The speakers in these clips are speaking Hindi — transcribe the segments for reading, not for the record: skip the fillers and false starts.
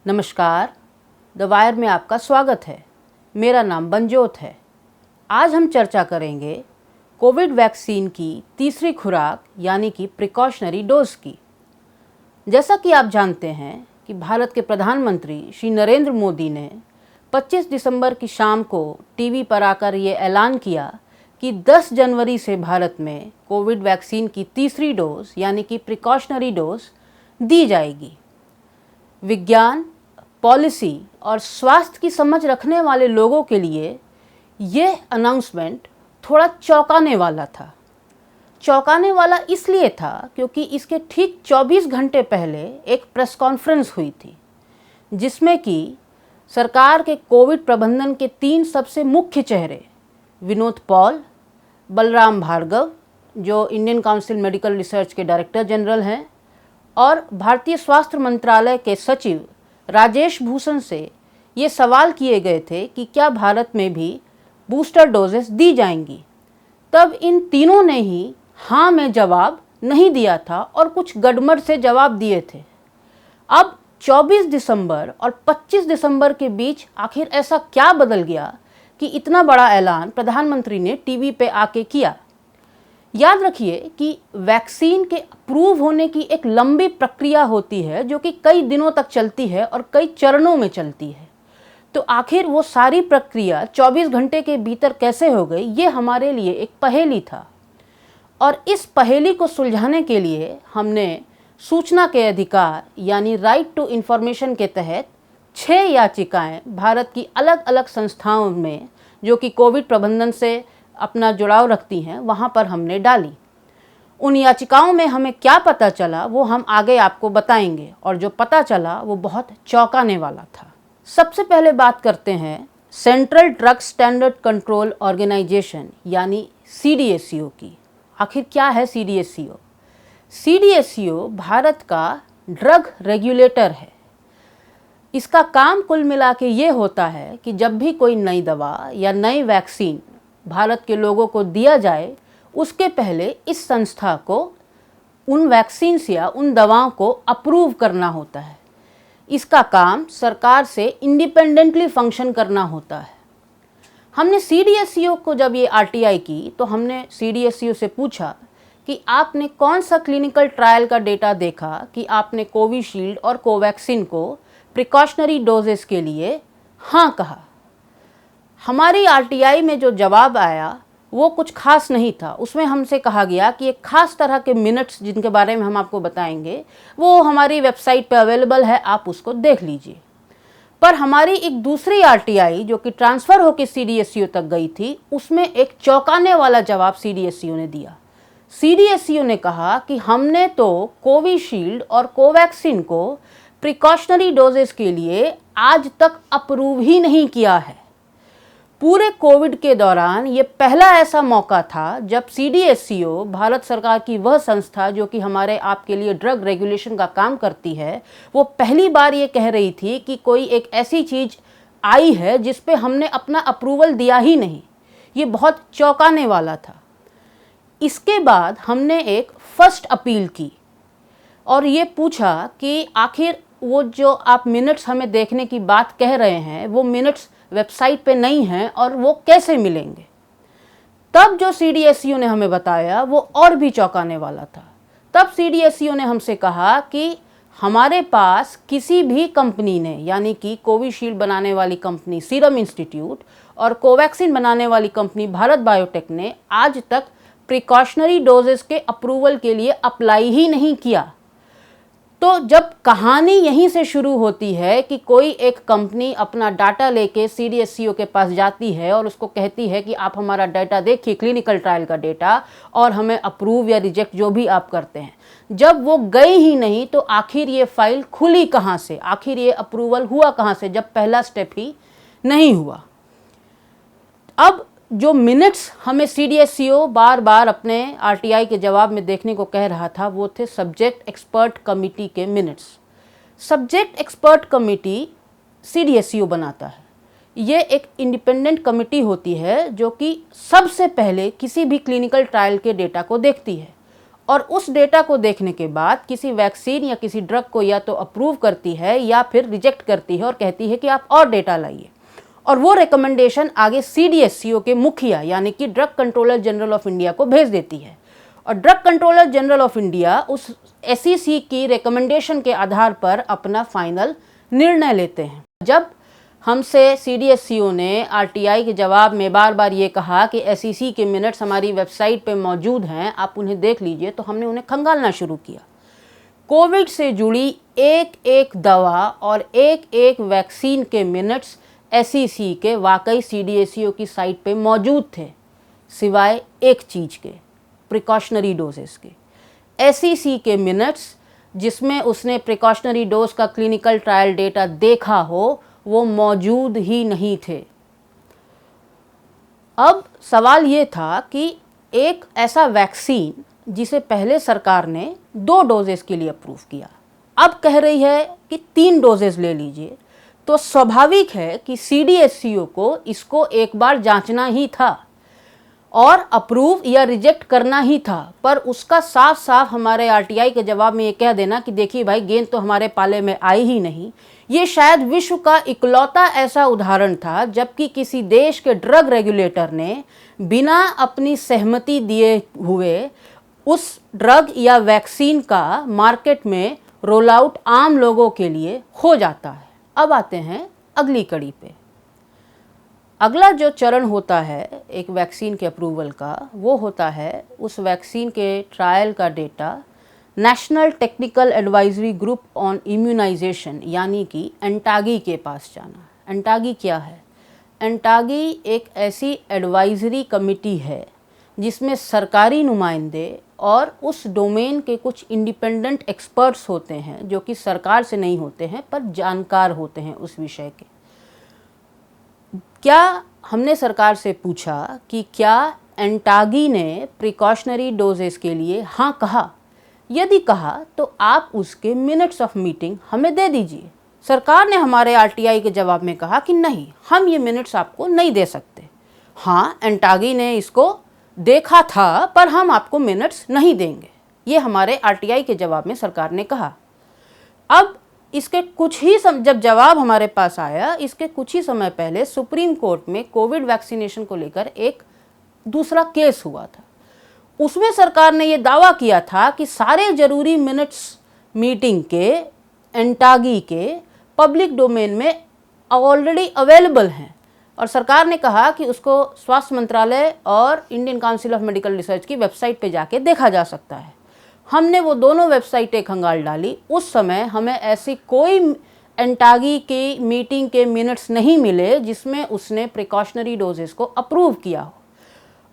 नमस्कार, द वायर में आपका स्वागत है। मेरा नाम बनजोत है। आज हम चर्चा करेंगे कोविड वैक्सीन की तीसरी खुराक यानी कि प्रिकॉशनरी डोज की। जैसा कि आप जानते हैं कि भारत के प्रधानमंत्री श्री नरेंद्र मोदी ने 25 दिसंबर की शाम को टीवी पर आकर ये ऐलान किया कि 10 जनवरी से भारत में कोविड वैक्सीन की तीसरी डोज यानी कि प्रिकॉशनरी डोज दी जाएगी। विज्ञान, पॉलिसी और स्वास्थ्य की समझ रखने वाले लोगों के लिए ये अनाउंसमेंट थोड़ा चौंकाने वाला था। चौंकाने वाला इसलिए था क्योंकि इसके ठीक 24 घंटे पहले एक प्रेस कॉन्फ्रेंस हुई थी जिसमें कि सरकार के कोविड प्रबंधन के 3 सबसे मुख्य चेहरे विनोद पॉल, बलराम भार्गव जो इंडियन काउंसिल मेडिकल रिसर्च के डायरेक्टर जनरल हैं और भारतीय स्वास्थ्य मंत्रालय के सचिव राजेश भूषण से ये सवाल किए गए थे कि क्या भारत में भी बूस्टर डोजेस दी जाएंगी। तब इन तीनों ने ही हाँ में जवाब नहीं दिया था और कुछ गड़बड़ से जवाब दिए थे। अब 24 दिसंबर और 25 दिसंबर के बीच आखिर ऐसा क्या बदल गया कि इतना बड़ा ऐलान प्रधानमंत्री ने टीवी पे आके किया। याद रखिए कि वैक्सीन के अप्रूव होने की एक लंबी प्रक्रिया होती है जो कि कई दिनों तक चलती है और कई चरणों में चलती है। तो आखिर वो सारी प्रक्रिया 24 घंटे के भीतर कैसे हो गई, ये हमारे लिए एक पहेली था। और इस पहेली को सुलझाने के लिए हमने सूचना के अधिकार यानी राइट टू इंफॉर्मेशन के तहत 6 याचिकाएं भारत की अलग अलग संस्थाओं में जो कि कोविड प्रबंधन से अपना जुड़ाव रखती हैं वहाँ पर हमने डाली। उन याचिकाओं में हमें क्या पता चला वो हम आगे आपको बताएंगे और जो पता चला वो बहुत चौंकाने वाला था। सबसे पहले बात करते हैं central drug standard control organisation यानी CDSCO की। आखिर क्या है CDSCO? CDSCO भारत का ड्रग रेगुलेटर है। इसका काम कुल मिला के ये होता है कि जब भी कोई नई दवा या नई वैक्सीन भारत के लोगों को दिया जाए उसके पहले इस संस्था को उन वैक्सीन्स या उन दवाओं को अप्रूव करना होता है। इसका काम सरकार से इंडिपेंडेंटली फंक्शन करना होता है। हमने CDSCO को जब ये RTI की तो हमने CDSCO से पूछा कि आपने कौन सा क्लिनिकल ट्रायल का डेटा देखा कि आपने कोविशील्ड और कोवैक्सीन को प्रिकॉशनरी डोजेस के लिए हाँ कहा। हमारी RTI में जो जवाब आया वो कुछ खास नहीं था। उसमें हमसे कहा गया कि एक खास तरह के मिनट्स जिनके बारे में हम आपको बताएंगे वो हमारी वेबसाइट पर अवेलेबल है, आप उसको देख लीजिए। पर हमारी एक दूसरी RTI जो कि ट्रांसफ़र होकर CDSCO तक गई थी उसमें एक चौंकाने वाला जवाब CDSCO ने दिया। CDSCO ने कहा कि हमने तो कोविशील्ड और कोवैक्सीन को प्रिकॉशनरी डोजेस के लिए आज तक अप्रूव ही नहीं किया है। पूरे कोविड के दौरान ये पहला ऐसा मौका था जब CDSCO भारत सरकार की वह संस्था जो कि हमारे आपके लिए ड्रग रेगुलेशन का काम करती है वो पहली बार ये कह रही थी कि कोई एक ऐसी चीज़ आई है जिस पे हमने अपना अप्रूवल दिया ही नहीं। ये बहुत चौंकाने वाला था। इसके बाद हमने एक फर्स्ट अपील की और ये पूछा कि आखिर वो जो आप मिनट्स हमें देखने की बात कह रहे हैं वो मिनट्स वेबसाइट पे नहीं हैं और वो कैसे मिलेंगे। तब जो CDSCO ने हमें बताया वो और भी चौंकाने वाला था। तब CDSCO ने हमसे कहा कि हमारे पास किसी भी कंपनी ने यानी कि कोविशील्ड बनाने वाली कंपनी सीरम इंस्टीट्यूट और कोवैक्सीन बनाने वाली कंपनी भारत बायोटेक ने आज तक प्रिकॉशनरी डोजेस के अप्रूवल के लिए अप्लाई ही नहीं किया। तो जब कहानी यहीं से शुरू होती है कि कोई एक कंपनी अपना डाटा लेके CDSCO के पास जाती है और उसको कहती है कि आप हमारा डाटा देखिए, क्लिनिकल ट्रायल का डेटा, और हमें अप्रूव या रिजेक्ट जो भी आप करते हैं। जब वो गई ही नहीं तो आखिर ये फाइल खुली कहाँ से, आखिर ये अप्रूवल हुआ कहाँ से जब पहला स्टेप ही नहीं हुआ। अब जो मिनट्स हमें CDSCO बार बार अपने RTI के जवाब में देखने को कह रहा था वो थे सब्जेक्ट एक्सपर्ट कमेटी के minutes. Subject expert committee CDSCO बनाता है। ये एक इंडिपेंडेंट कमेटी होती है जो कि सबसे पहले किसी भी क्लिनिकल ट्रायल के डेटा को देखती है और उस डेटा को देखने के बाद किसी वैक्सीन या किसी ड्रग को या तो अप्रूव करती है या फिर रिजेक्ट करती है और कहती है कि आप और डेटा लाइए, और वो रिकमेंडेशन आगे CDSCO के मुखिया यानी कि drug controller general of India को भेज देती है, और drug controller general of India उस SEC की रिकमेंडेशन के आधार पर अपना फाइनल निर्णय लेते हैं। जब हमसे CDSCO ने RTI के जवाब में बार बार ये कहा कि SEC के मिनट्स हमारी वेबसाइट पे मौजूद हैं, आप उन्हें देख लीजिए, तो हमने उन्हें खंगालना शुरू किया। कोविड से जुड़ी एक एक दवा और एक एक वैक्सीन के मिनट्स SEC के वाकई CDSCO की साइट पे मौजूद थे, सिवाय एक चीज़ के, प्रिकॉशनरी डोजेस के। SEC के मिनट्स जिसमें उसने प्रिकॉशनरी डोज का क्लिनिकल ट्रायल डेटा देखा हो, वो मौजूद ही नहीं थे। अब सवाल ये था कि एक ऐसा वैक्सीन जिसे पहले सरकार ने 2 डोजेस के लिए अप्रूव किया, अब कह रही है कि 3 डोजेस ले लीजिए, तो स्वाभाविक है कि CDSCO को इसको एक बार जांचना ही था और अप्रूव या रिजेक्ट करना ही था। पर उसका साफ साफ हमारे RTI के जवाब में ये कह देना कि देखिए भाई, गेंद तो हमारे पाले में आई ही नहीं। ये शायद विश्व का इकलौता ऐसा उदाहरण था जबकि किसी देश के ड्रग रेगुलेटर ने बिना अपनी सहमति दिए हुए उस ड्रग या वैक्सीन का मार्केट में रोल आउट आम लोगों के लिए हो जाता है। अब आते हैं अगली कड़ी पे। अगला जो चरण होता है एक वैक्सीन के अप्रूवल का, वो होता है उस वैक्सीन के ट्रायल का data national technical advisory group on immunisation यानी कि एंटागी के पास जाना। एंटागी क्या है? एंटागी एक ऐसी एडवाइजरी कमेटी है जिसमें सरकारी नुमाइंदे और उस डोमेन के कुछ इंडिपेंडेंट एक्सपर्ट्स होते हैं जो कि सरकार से नहीं होते हैं पर जानकार होते हैं उस विषय के। क्या हमने सरकार से पूछा कि क्या एंटागी ने प्रिकॉशनरी डोजेस के लिए हाँ कहा? यदि कहा तो आप उसके मिनट्स ऑफ मीटिंग हमें दे दीजिए। सरकार ने हमारे RTI के जवाब में कहा कि नहीं, हम ये मिनट्स आपको नहीं दे सकते। हाँ, एंटागी ने इसको देखा था पर हम आपको मिनट्स नहीं देंगे, ये हमारे RTI के जवाब में सरकार ने कहा। अब इसके कुछ ही जब जवाब हमारे पास आया, इसके कुछ ही समय पहले सुप्रीम कोर्ट में कोविड वैक्सीनेशन को लेकर एक दूसरा केस हुआ था। उसमें सरकार ने ये दावा किया था कि सारे जरूरी मिनट्स मीटिंग के एंटागी के पब्लिक डोमेन में ऑलरेडी अवेलेबल हैं, और सरकार ने कहा कि उसको स्वास्थ्य मंत्रालय और Indian council of medical research की वेबसाइट पे जाके देखा जा सकता है। हमने वो दोनों वेबसाइटें खंगाल डाली। उस समय हमें ऐसी कोई एंटागी की मीटिंग के मिनट्स नहीं मिले जिसमें उसने प्रिकॉशनरी डोजेस को अप्रूव किया हो।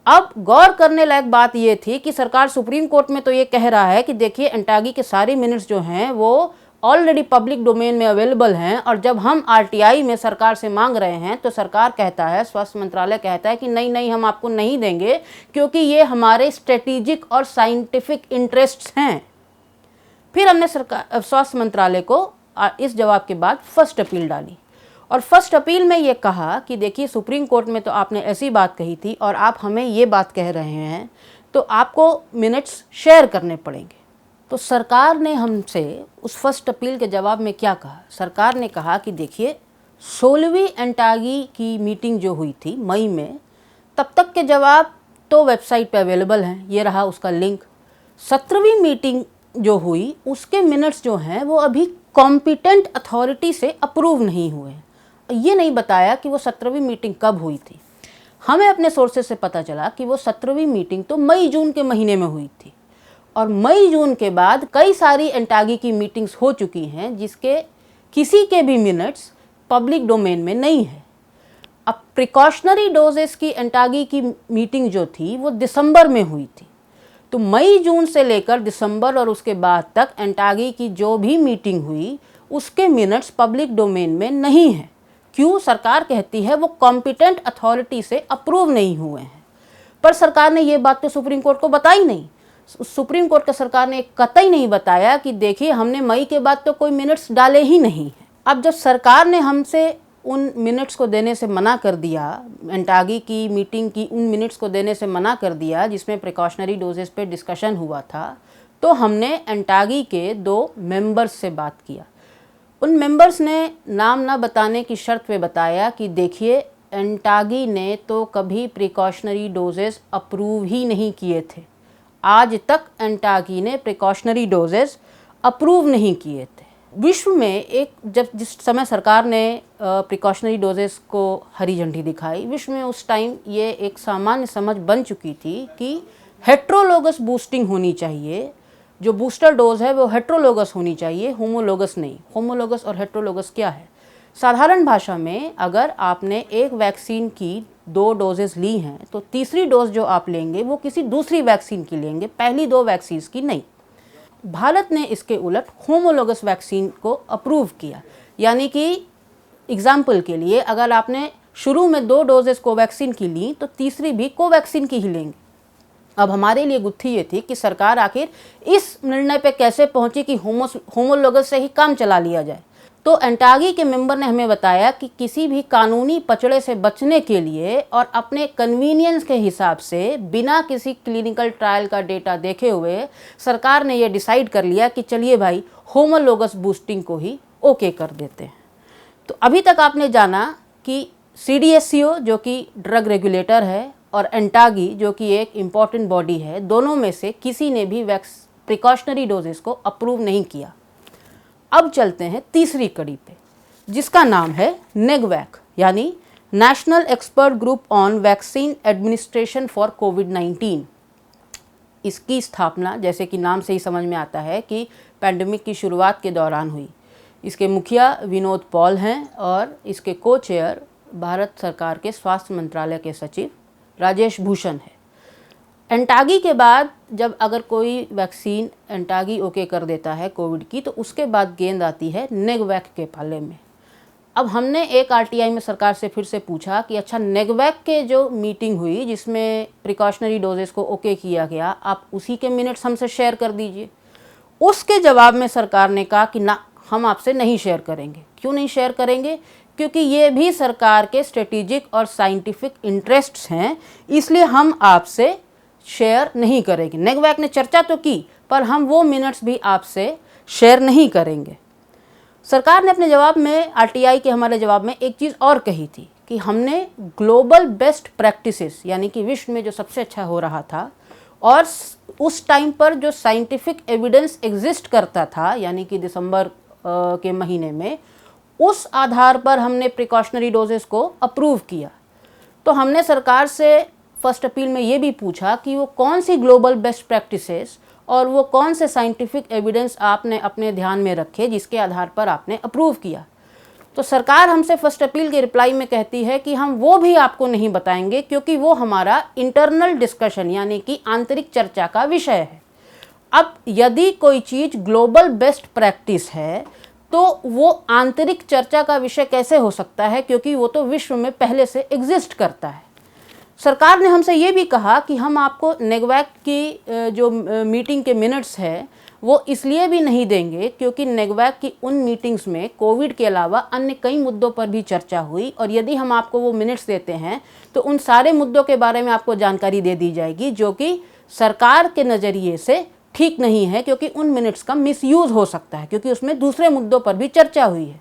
अब गौर करने लायक बात ये थी कि सरकार सुप्रीम कोर्ट में तो ये कह रहा है कि देखिए एंटागी के सारे मिनट्स जो हैं वो ऑलरेडी पब्लिक डोमेन में अवेलेबल हैं, और जब हम RTI में सरकार से मांग रहे हैं तो सरकार कहता है, स्वास्थ्य मंत्रालय कहता है कि नहीं नहीं, हम आपको नहीं देंगे क्योंकि ये हमारे स्ट्रेटेजिक और साइंटिफिक इंटरेस्ट्स हैं। फिर हमने स्वास्थ्य मंत्रालय को इस जवाब के बाद फर्स्ट अपील डाली, और फर्स्ट अपील में ये कहा कि देखिए सुप्रीम कोर्ट में तो आपने ऐसी बात कही थी और आप हमें ये बात कह रहे हैं, तो आपको मिनट्स शेयर करने पड़ेंगे। तो सरकार ने हमसे उस फर्स्ट अपील के जवाब में क्या कहा? सरकार ने कहा कि देखिए 16वीं एंटागी की मीटिंग जो हुई थी मई में, तब तक के जवाब तो वेबसाइट पे अवेलेबल हैं, ये रहा उसका लिंक। 17वीं मीटिंग जो हुई उसके मिनट्स जो हैं वो अभी कॉम्पिटेंट अथॉरिटी से अप्रूव नहीं हुए हैं। ये नहीं बताया कि वो 17वीं मीटिंग कब हुई थी। हमें अपने सोर्सेज से पता चला कि वो 17वीं मीटिंग तो मई जून के महीने में हुई थी, और मई जून के बाद कई सारी एंटागी की मीटिंग्स हो चुकी हैं जिसके किसी के भी मिनट्स पब्लिक डोमेन में नहीं है। अब प्रिकॉशनरी डोजेस की एंटागी की मीटिंग जो थी वो दिसंबर में हुई थी, तो मई जून से लेकर दिसंबर और उसके बाद तक एंटागी की जो भी मीटिंग हुई उसके मिनट्स पब्लिक डोमेन में नहीं है। क्यों? सरकार कहती है वो कॉम्पिटेंट अथॉरिटी से अप्रूव नहीं हुए हैं, पर सरकार ने ये बात तो सुप्रीम कोर्ट को बताई नहीं। सुप्रीम कोर्ट के सरकार ने कतई नहीं बताया कि देखिए हमने मई के बाद तो कोई मिनट्स डाले ही नहीं हैं। अब जब सरकार ने हमसे उन मिनट्स को देने से मना कर दिया, एंटागी की मीटिंग की उन मिनट्स को देने से मना कर दिया जिसमें प्रिकॉशनरी डोजेस पे डिस्कशन हुआ था, तो हमने एंटागी के 2 मेंबर्स से बात किया। उन मेंबर्स ने नाम ना बताने की शर्त पे बताया कि देखिए, एंटागी ने तो कभी प्रिकॉशनरी डोजेस अप्रूव ही नहीं किए थे। आज तक एंटागी ने प्रिकॉशनरी डोजेस अप्रूव नहीं किए थे। विश्व में जिस समय सरकार ने प्रिकॉशनरी डोजेस को हरी झंडी दिखाई, विश्व में उस टाइम ये एक सामान्य समझ बन चुकी थी कि हेट्रोलोगस बूस्टिंग होनी चाहिए। जो बूस्टर डोज है वो हेट्रोलोगस होनी चाहिए, होमोलोगस नहीं। होमोलोगस और हेट्रोलोगस क्या है? साधारण भाषा में अगर आपने एक वैक्सीन की 2 डोजेस ली हैं तो तीसरी डोज जो आप लेंगे वो किसी दूसरी वैक्सीन की लेंगे, पहली 2 वैक्सीन की नहीं। भारत ने इसके उलट होमोलोगस वैक्सीन को अप्रूव किया, यानी कि एग्जाम्पल के लिए अगर आपने शुरू में 2 डोजेस कोवैक्सीन की ली तो तीसरी भी कोवैक्सीन की ही लेंगे। अब हमारे लिए गुत्थी ये थी कि सरकार आखिर इस निर्णय पे कैसे पहुंची कि होमोलोगस से ही काम चला लिया जाए। तो एंटागी के मेंबर ने हमें बताया कि किसी भी कानूनी पचड़े से बचने के लिए और अपने कन्वीनियंस के हिसाब से बिना किसी क्लिनिकल ट्रायल का डेटा देखे हुए सरकार ने यह डिसाइड कर लिया कि चलिए भाई, होमोलोगस बूस्टिंग को ही ओके कर देते हैं। तो अभी तक आपने जाना कि CDSCO जो कि ड्रग रेगुलेटर है और एंटागी जो कि एक इम्पॉर्टेंट बॉडी है, दोनों में से किसी ने भी प्रिकॉशनरी डोजेस को अप्रूव नहीं किया। अब चलते हैं तीसरी कड़ी पे, जिसका नाम है नेगवैक, यानी national expert group on vaccine administration for कोविड-19। इसकी स्थापना, जैसे कि नाम से ही समझ में आता है, कि पैंडेमिक की शुरुआत के दौरान हुई। इसके मुखिया विनोद पॉल हैं और इसके को चेयर भारत सरकार के स्वास्थ्य मंत्रालय के सचिव राजेश भूषण है। एंटागी के बाद जब अगर कोई वैक्सीन एंटागी ओके कर देता है कोविड की, तो उसके बाद गेंद आती है नेगवैक के पाले में। अब हमने एक RTI में सरकार से फिर से पूछा कि अच्छा, नेगवैक के जो मीटिंग हुई जिसमें प्रिकॉशनरी डोजेस को ओके किया गया, आप उसी के मिनट्स हमसे शेयर कर दीजिए। उसके जवाब में सरकार ने कहा कि ना, हम आपसे नहीं शेयर करेंगे। क्यों नहीं शेयर करेंगे? क्योंकि ये भी सरकार के स्ट्रेटेजिक और साइंटिफिक इंटरेस्ट्स हैं, इसलिए हम आपसे शेयर नहीं करेंगे। नेगवैक ने चर्चा तो की, पर हम वो मिनट्स भी आपसे शेयर नहीं करेंगे। सरकार ने अपने जवाब में, RTI के हमारे जवाब में, एक चीज़ और कही थी कि हमने ग्लोबल बेस्ट प्रैक्टिसेस, यानी कि विश्व में जो सबसे अच्छा हो रहा था और उस टाइम पर जो साइंटिफिक एविडेंस एग्जिस्ट करता था, यानी कि दिसंबर के महीने में, उस आधार पर हमने प्रिकॉशनरी डोजेस को अप्रूव किया। तो हमने सरकार से फर्स्ट अपील में ये भी पूछा कि वो कौन सी ग्लोबल बेस्ट प्रैक्टिसेस और वो कौन से साइंटिफिक एविडेंस आपने अपने ध्यान में रखे जिसके आधार पर आपने अप्रूव किया। तो सरकार हमसे फर्स्ट अपील के रिप्लाई में कहती है कि हम वो भी आपको नहीं बताएंगे क्योंकि वो हमारा इंटरनल डिस्कशन, यानी कि आंतरिक चर्चा का विषय है। अब यदि कोई चीज़ ग्लोबल बेस्ट प्रैक्टिस है तो वो आंतरिक चर्चा का विषय कैसे हो सकता है, क्योंकि वो तो विश्व में पहले से एग्जिस्ट करता है। सरकार ने हमसे ये भी कहा कि हम आपको नेगवैक की जो मीटिंग के मिनट्स है वो इसलिए भी नहीं देंगे क्योंकि नेगवैक की उन मीटिंग्स में कोविड के अलावा अन्य कई मुद्दों पर भी चर्चा हुई, और यदि हम आपको वो मिनट्स देते हैं तो उन सारे मुद्दों के बारे में आपको जानकारी दे दी जाएगी जो कि सरकार के नज़रिए से ठीक नहीं है, क्योंकि उन मिनट्स का मिसयूज़ हो सकता है, क्योंकि उसमें दूसरे मुद्दों पर भी चर्चा हुई है।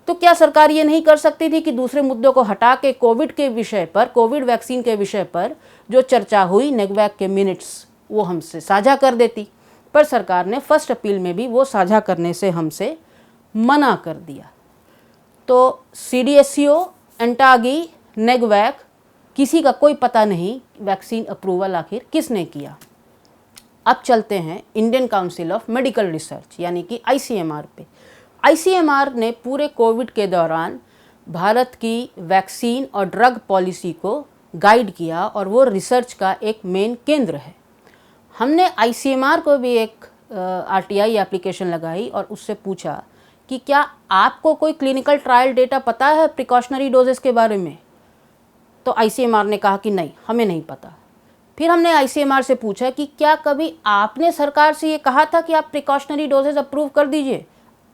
तो क्या सरकार ये नहीं कर सकती थी कि दूसरे मुद्दों को हटा के कोविड के विषय पर, कोविड वैक्सीन के विषय पर जो चर्चा हुई नेगवैक के मिनट्स, वो हमसे साझा कर देती? पर सरकार ने फर्स्ट अपील में भी वो साझा करने से हमसे मना कर दिया। तो CDSCO, एंटागी, नेगवैक, किसी का कोई पता नहीं वैक्सीन अप्रूवल आखिर किसने किया। अब चलते हैं Indian council of medical research, यानी कि ICMR पे। ICMR ने पूरे कोविड के दौरान भारत की वैक्सीन और ड्रग पॉलिसी को गाइड किया और वो रिसर्च का एक मेन केंद्र है। हमने ICMR को भी एक RTI एप्लीकेशन लगाई और उससे पूछा कि क्या आपको कोई क्लिनिकल ट्रायल डेटा पता है प्रिकॉशनरी डोजेस के बारे में? तो ICMR ने कहा कि नहीं, हमें नहीं पता। फिर हमने ICMR से पूछा कि क्या कभी आपने सरकार से ये कहा था कि आप प्रिकॉशनरी डोजेस अप्रूव कर दीजिए?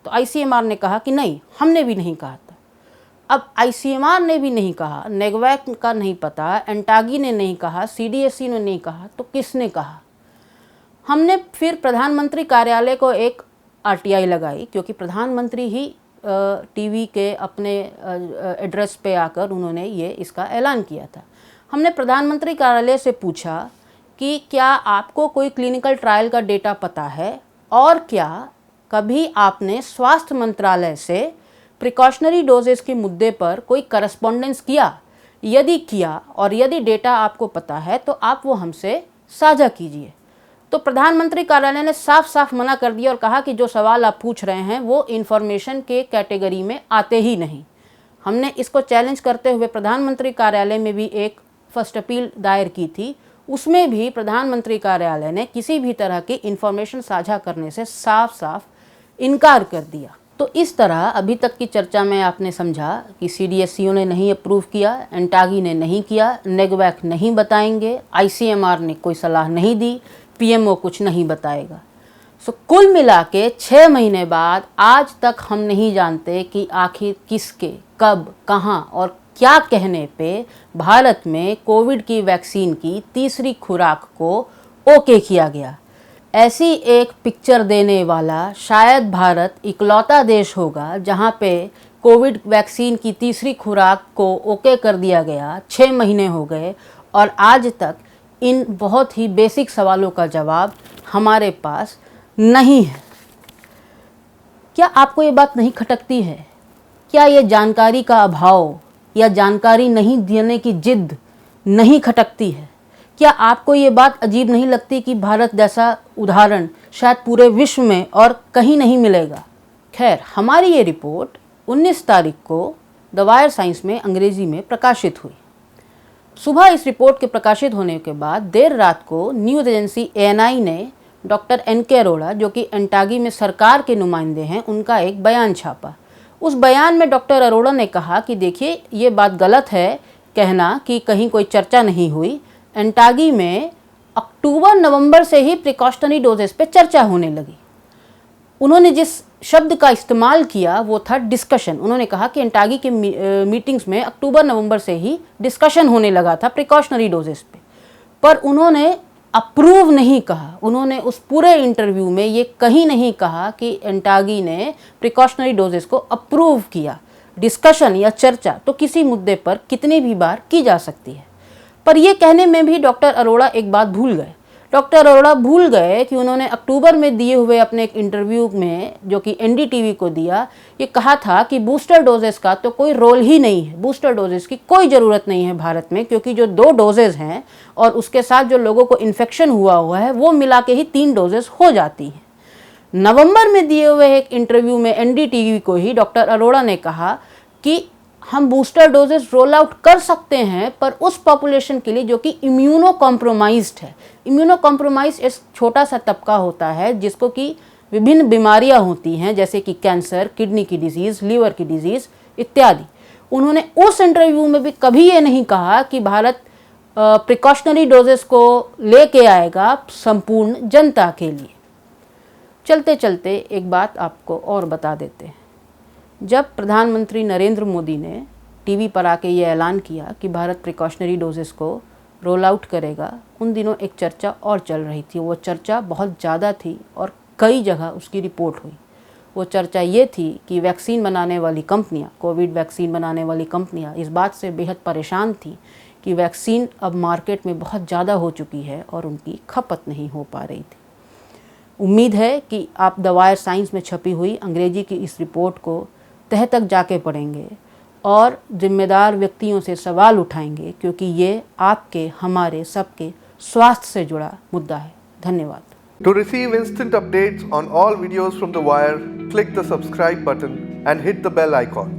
तो ICMR ने कहा कि नहीं, हमने भी नहीं कहा था। अब आईसीएमआर ने भी नहीं कहा, नेगवैक का नहीं पता, एंटागी ने नहीं कहा, सीडीएसई ने नहीं कहा, तो किसने कहा? हमने फिर प्रधानमंत्री कार्यालय को एक आरटीआई लगाई, क्योंकि प्रधानमंत्री ही टीवी के अपने एड्रेस पे आकर उन्होंने ये इसका ऐलान किया था। हमने प्रधानमंत्री कार्यालय से पूछा कि क्या आपको कोई क्लिनिकल ट्रायल का डेटा पता है, और क्या कभी आपने स्वास्थ्य मंत्रालय से प्रिकॉशनरी डोजेस के मुद्दे पर कोई करस्पॉन्डेंस किया? यदि किया और यदि डेटा आपको पता है तो आप वो हमसे साझा कीजिए। तो प्रधानमंत्री कार्यालय ने साफ साफ मना कर दिया और कहा कि जो सवाल आप पूछ रहे हैं वो इन्फॉर्मेशन के कैटेगरी में आते ही नहीं। हमने इसको चैलेंज करते हुए प्रधानमंत्री कार्यालय में भी एक फर्स्ट अपील दायर की थी। उसमें भी प्रधानमंत्री कार्यालय ने किसी भी तरह की इन्फॉर्मेशन साझा करने से साफ साफ इनकार कर दिया। तो इस तरह अभी तक की चर्चा में आपने समझा कि सीडीएसईओ ने नहीं अप्रूव किया, एंटागी ने नहीं किया, नेगवैक नहीं बताएंगे, आईसीएमआर ने कोई सलाह नहीं दी, पीएमओ कुछ नहीं बताएगा। सो कुल मिला के 6 महीने बाद आज तक हम नहीं जानते कि आखिर किसके, कब, कहां और क्या कहने पे भारत में कोविड की वैक्सीन की तीसरी खुराक को ओके किया गया। ऐसी एक पिक्चर देने वाला शायद भारत इकलौता देश होगा जहां पे कोविड वैक्सीन की तीसरी खुराक को ओके कर दिया गया। 6 महीने हो गए और आज तक इन बहुत ही बेसिक सवालों का जवाब हमारे पास नहीं है। क्या आपको ये बात नहीं खटकती है? क्या ये जानकारी का अभाव या जानकारी नहीं देने की जिद नहीं खटकती है? क्या आपको ये बात अजीब नहीं लगती कि भारत जैसा उदाहरण शायद पूरे विश्व में और कहीं नहीं मिलेगा? खैर, हमारी ये रिपोर्ट 19 तारीख को द वायर साइंस में अंग्रेजी में प्रकाशित हुई। सुबह इस रिपोर्ट के प्रकाशित होने के बाद देर रात को न्यूज़ एजेंसी एएनआई ने डॉक्टर एनके अरोड़ा, जो कि एंटागी में सरकार के नुमाइंदे हैं, उनका एक बयान छापा। उस बयान में डॉक्टर अरोड़ा ने कहा कि देखिए, ये बात गलत है कहना कि कहीं कोई चर्चा नहीं हुई। एंटागी में अक्टूबर-नवंबर से ही प्रिकॉशनरी डोजेस पे चर्चा होने लगी। उन्होंने जिस शब्द का इस्तेमाल किया वो था डिस्कशन। उन्होंने कहा कि एंटागी के मीटिंग्स में अक्टूबर-नवंबर से ही डिस्कशन होने लगा था प्रिकॉशनरी डोजेस पे, पर उन्होंने अप्रूव नहीं कहा। उन्होंने उस पूरे इंटरव्यू में ये कहीं नहीं कहा कि एंटागी ने प्रिकॉशनरी डोजेस को अप्रूव किया। डिस्कशन या चर्चा तो किसी मुद्दे पर कितनी भी बार की जा सकती है, पर यह कहने में भी डॉक्टर अरोड़ा एक बात भूल गए। डॉक्टर अरोड़ा भूल गए कि उन्होंने अक्टूबर में दिए हुए अपने एक इंटरव्यू में, जो कि एनडीटीवी को दिया, ये कहा था कि बूस्टर डोजेस का तो कोई रोल ही नहीं है, बूस्टर डोजेस की कोई ज़रूरत नहीं है भारत में, क्योंकि जो 2 डोजेज हैं और उसके साथ जो लोगों को इन्फेक्शन हुआ है वो मिला के ही 3 डोजेस हो जाती हैं। नवंबर में दिए हुए एक इंटरव्यू में एनडीटीवी को ही डॉक्टर अरोड़ा ने कहा कि हम बूस्टर डोजेस रोल आउट कर सकते हैं, पर उस पॉपुलेशन के लिए जो कि इम्यूनो कॉम्प्रोमाइज्ड है। इम्यूनो कॉम्प्रोमाइज एक छोटा सा तबका होता है जिसको कि विभिन्न बीमारियां होती हैं, जैसे कि कैंसर, किडनी की डिजीज़, लीवर की डिजीज़ इत्यादि। उन्होंने उस इंटरव्यू में भी कभी ये नहीं कहा कि भारत प्रिकॉशनरी डोजेस को लेके आएगा संपूर्ण जनता के लिए। चलते चलते एक बात आपको और बता देते हैं। जब प्रधानमंत्री नरेंद्र मोदी ने टीवी पर आके ये ऐलान किया कि भारत प्रिकॉशनरी डोजेस को रोल आउट करेगा, उन दिनों एक चर्चा और चल रही थी। वो चर्चा बहुत ज़्यादा थी और कई जगह उसकी रिपोर्ट हुई। वो चर्चा ये थी कि वैक्सीन बनाने वाली कंपनियां, कोविड वैक्सीन बनाने वाली कंपनियां इस बात से बेहद परेशान थी कि वैक्सीन अब मार्केट में बहुत ज़्यादा हो चुकी है और उनकी खपत नहीं हो पा रही थी। उम्मीद है कि आप द वायर साइंस में छपी हुई अंग्रेजी की इस रिपोर्ट को तह तक जाके पढ़ेंगे और जिम्मेदार व्यक्तियों से सवाल उठाएंगे, क्योंकि ये आपके, हमारे, सबके स्वास्थ्य से जुड़ा मुद्दा है। धन्यवाद। To receive instant updates on all videos from The Wire, click the subscribe button and hit the bell icon.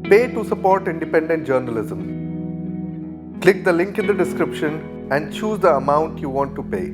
Pay to support independent journalism. Click the link in the description and choose the amount you want to pay.